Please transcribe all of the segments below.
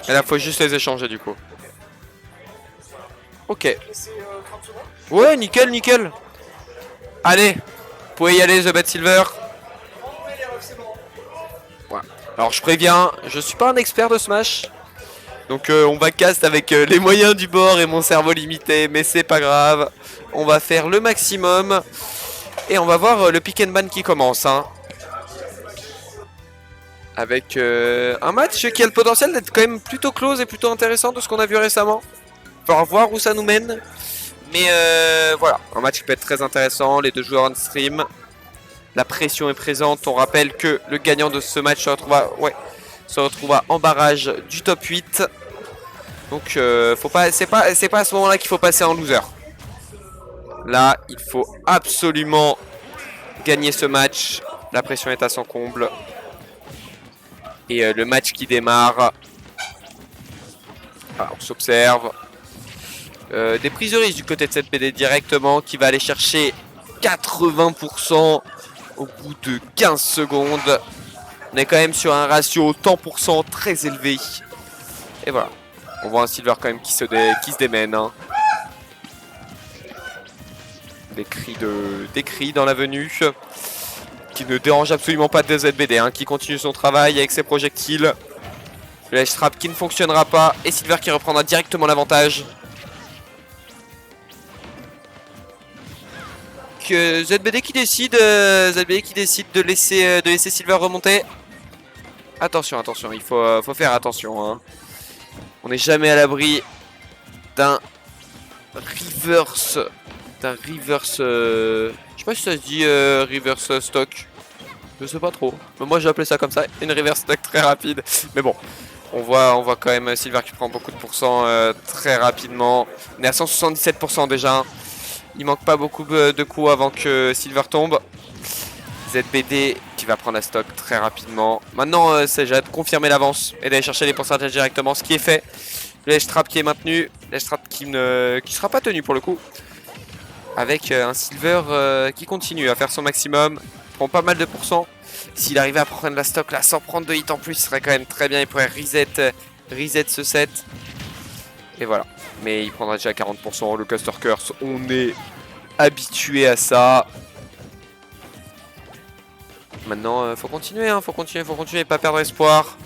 Et là, faut juste les échanger du coup. Ok. Ouais, nickel, nickel. Allez, vous pouvez y aller, The Bad Silver. Voilà. Alors, je préviens, je suis pas un expert de Smash. Donc, on va cast avec les moyens du bord et mon cerveau limité. Mais c'est pas grave. On va faire le maximum. Et on va voir le pick and ban qui commence. Hein. Avec un match qui a le potentiel d'être quand même plutôt close et plutôt intéressant de ce qu'on a vu récemment. On va voir où ça nous mène. Mais voilà, un match qui peut être très intéressant, les deux joueurs on stream. La pression est présente, on rappelle que le gagnant de ce match se retrouvera en barrage du top 8. Donc c'est pas à ce moment-là qu'il faut passer en loser. Là, il faut absolument gagner ce match. La pression est à son comble. Et le match qui démarre. Ah, on s'observe. Des prises de risque du côté de cette BD directement qui va aller chercher 80% au bout de 15 secondes. On est quand même sur un ratio temps pour cent très élevé. Et voilà. On voit un Silver quand même qui se démène. Hein. Des cris dans la venue. Qui ne dérange absolument pas de ZBD. Hein, qui continue son travail avec ses projectiles. Le edge trap qui ne fonctionnera pas. Et Silver qui reprendra directement l'avantage. ZBD qui décide de laisser Silver remonter. Attention, attention, il faut faire attention. Hein. On n'est jamais à l'abri d'un reverse. Je sais pas si ça se dit reverse stock. Je sais pas trop. Mais moi j'ai appelé ça comme ça, une reverse stock très rapide. Mais bon, on voit quand même Silver qui prend beaucoup de pourcents très rapidement. On est à 177% déjà. Il manque pas beaucoup de coups avant que Silver tombe. ZBD qui va prendre la stock très rapidement. Maintenant, c'est déjà de confirmer l'avance et d'aller chercher les pourcentages directement, ce qui est fait. Le edge trap qui est maintenu. L'edge trap qui sera pas tenu pour le coup. Avec un Silver qui continue à faire son maximum. Prend pas mal de pourcents. S'il arrivait à prendre la stock là sans prendre de hit en plus, ce serait quand même très bien. Il pourrait reset ce set. Et voilà. Mais il prendra déjà 40%. Le caster curse, on est habitué à ça. Maintenant, faut continuer, hein, faut continuer, pas perdre espoir.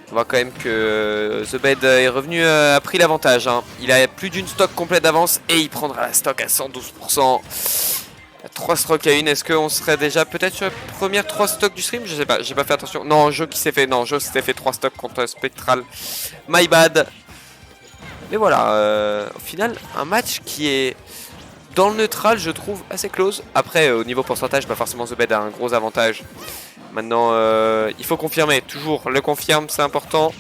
On voit quand même que The Bed est revenu, a pris l'avantage. Hein. Il a plus d'une stock complète d'avance et il prendra la stock à 112%. 3 strokes à 1, est-ce qu'on serait déjà peut-être sur la première 3 stocks du stream? Je sais pas, j'ai pas fait attention. Non, Joe qui s'est fait, s'était fait 3 stocks contre Spectral. My bad. Mais voilà, au final, un match qui est dans le neutral, je trouve, assez close. Après, au niveau pourcentage, bah forcément The Bed a un gros avantage. Maintenant, il faut confirmer. Toujours, le confirme, c'est important.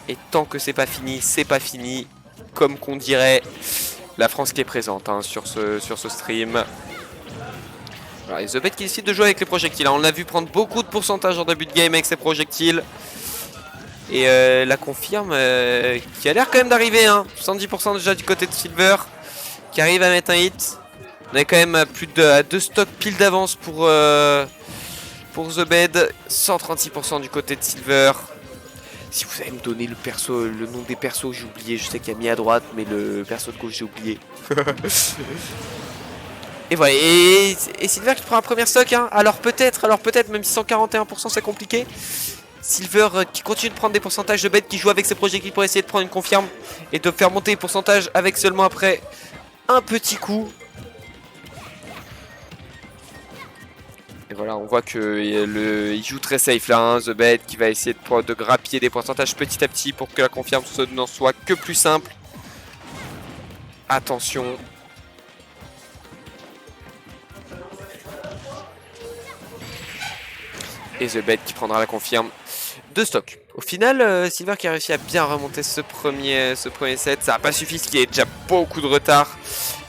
Et tant que c'est pas fini, c'est pas fini. Comme qu'on dirait, la France qui est présente hein, sur ce stream. Voilà, et The Bed qui décide de jouer avec les projectiles. Hein. On l'a vu prendre beaucoup de pourcentage en début de game avec ses projectiles. Et la confirme qui a l'air quand même d'arriver. Hein. 70% déjà du côté de Silver. Qui arrive à mettre un hit. On est quand même à plus de 2 stocks pile d'avance pour The Bed. 136% du côté de Silver. Si vous allez me donner le nom des persos, j'ai oublié. Je sais qu'il y a mis à droite, mais le perso de gauche, j'ai oublié. Et voilà. Et Silver qui prend un premier stock. Hein. Alors peut-être, même si 141% c'est compliqué. Silver qui continue de prendre des pourcentages. The Bed qui joue avec ses projectiles pour essayer de prendre une confirme. Et de faire monter les pourcentages avec seulement après un petit coup. Et voilà, on voit qu'il joue très safe là, hein, The Bed qui va essayer de grappiller des pourcentages petit à petit pour que la confirme n'en soit que plus simple. Attention. Et The Bed qui prendra la confirme de stock. Au final, Silver qui a réussi à bien remonter ce premier set. Ça n'a pas suffi, ce qui est déjà beaucoup de retard.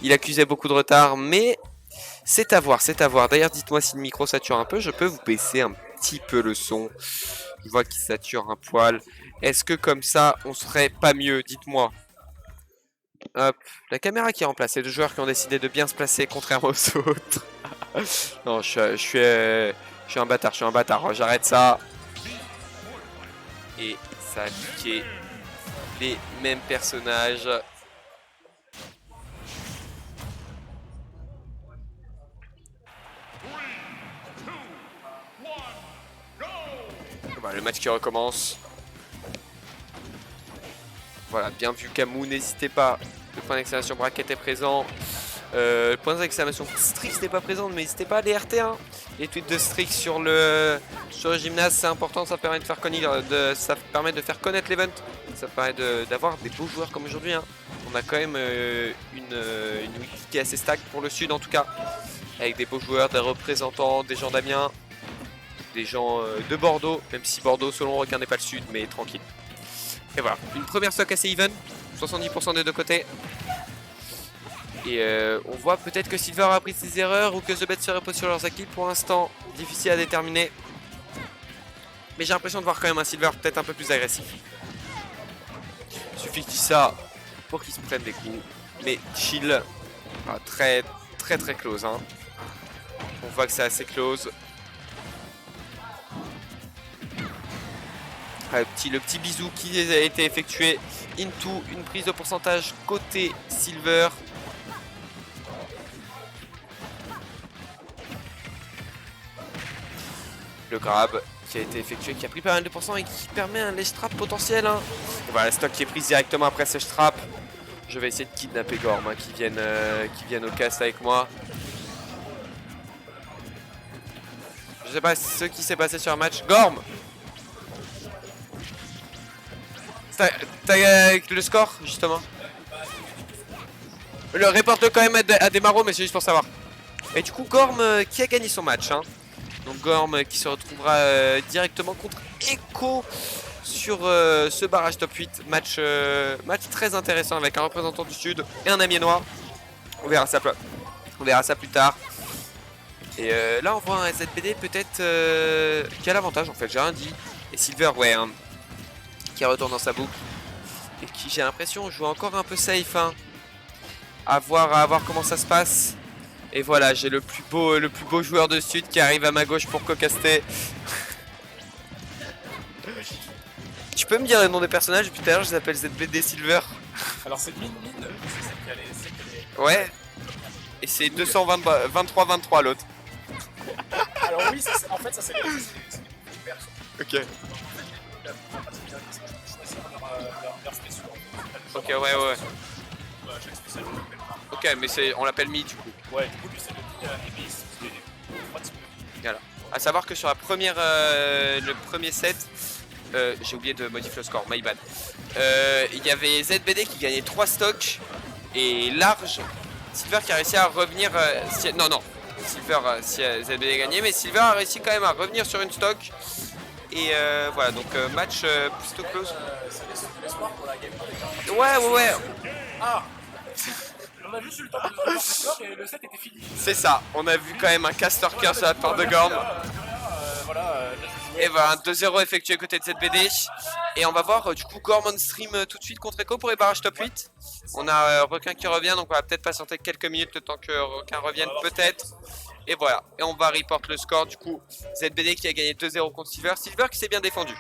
Il accusait beaucoup de retard, mais c'est à voir, c'est à voir. D'ailleurs, dites-moi si le micro sature un peu. Je peux vous baisser un petit peu le son. Je vois qu'il sature un poil. Est-ce que comme ça, on serait pas mieux? Dites-moi. Hop, la caméra qui est en place. C'est deux joueurs qui ont décidé de bien se placer, contrairement aux autres. Non, je Je suis un bâtard, j'arrête ça. Et ça a piqué les mêmes personnages. Voilà, le match qui recommence. Voilà, bien vu Camus, n'hésitez pas. Le point d'exclamation bracket est présent. Le point d'exclamation Strix n'est pas présent, mais n'hésitez pas à les RT1. Les tweets de Strix sur le gymnase, c'est important, ça permet de faire connaître l'event. Ça permet d'avoir des beaux joueurs comme aujourd'hui. Hein. On a quand même une week qui est assez stack pour le sud en tout cas. Avec des beaux joueurs, des représentants, des gens d'Amiens, des gens de Bordeaux, même si Bordeaux selon Requin n'est pas le sud, mais tranquille. Et voilà, une première stock assez even, 70% des deux côtés. Et on voit peut-être que Silver a pris ses erreurs ou que The Bet se repose sur leurs acquis. Pour l'instant, difficile à déterminer. Mais j'ai l'impression de voir quand même un Silver peut-être un peu plus agressif. Il suffit que je dise ça pour qu'ils se prennent des coups. Mais chill, très close. Hein. On voit que c'est assez close. Le petit bisou qui a été effectué into une prise de pourcentage côté Silver. Le grab qui a été effectué, qui a pris pas mal de pourcents et qui permet un ledge trap potentiel. Hein. Voilà, la stock qui est prise directement après ce ledge trap. Je vais essayer de kidnapper Gorm, hein, qui viennent au cast avec moi. Je sais pas ce qui s'est passé sur un match. Gorm! T'as le score, justement. Le reporte quand même à Desmarais, mais c'est juste pour savoir. Et du coup, Gorm qui a gagné son match. Hein. Donc Gorm qui se retrouvera directement contre Echo sur ce barrage top 8. Match très intéressant avec un représentant du Sud et un Amiénois. On verra ça plus tard. Et là, on voit un ZBD peut-être qui a l'avantage en fait, j'ai rien dit. Et Silver, ouais, hein, qui retourne dans sa boucle. Et qui, j'ai l'impression, joue encore un peu safe. Hein. À voir comment ça se passe. Et voilà, j'ai le plus beau joueur de Sud qui arrive à ma gauche pour cocaster. Tu peux me dire le nom des personnages? Depuis tout à l'heure, je les appelle ZBD Silver. Alors c'est Min, c'est celle qui a les... Ouais. Et c'est 223-23 l'autre. Alors oui, en fait, ça c'est les persos. Ok. Ok, ouais. Ok, mais on l'appelle Mi du coup. Ouais, du coup, lui c'est le Mi, voilà. A savoir que sur le premier set, j'ai oublié de modifier le score, my bad. Il y avait ZBD qui gagnait 3 stocks et large. Silver qui a réussi à revenir. Silver si ZBD gagné, mais Silver a réussi quand même à revenir sur une stock. Et voilà, donc match plutôt close. C'est l'espoir pour la game. Ouais. Ah, on a juste eu le temps de faire le score et le set était fini. C'est ça, on a vu quand même un caster curse de la part de Gorm. Et voilà, un 2-0 effectué côté de ZBD. Et on va voir du coup Gorm on stream tout de suite contre Echo pour les barrages top 8. On a Requin qui revient, donc on va peut-être patienter quelques minutes le temps que Requin revienne peut-être. Et voilà, et on va report le score du coup. ZBD qui a gagné 2-0 contre Silver. Silver qui s'est bien défendu.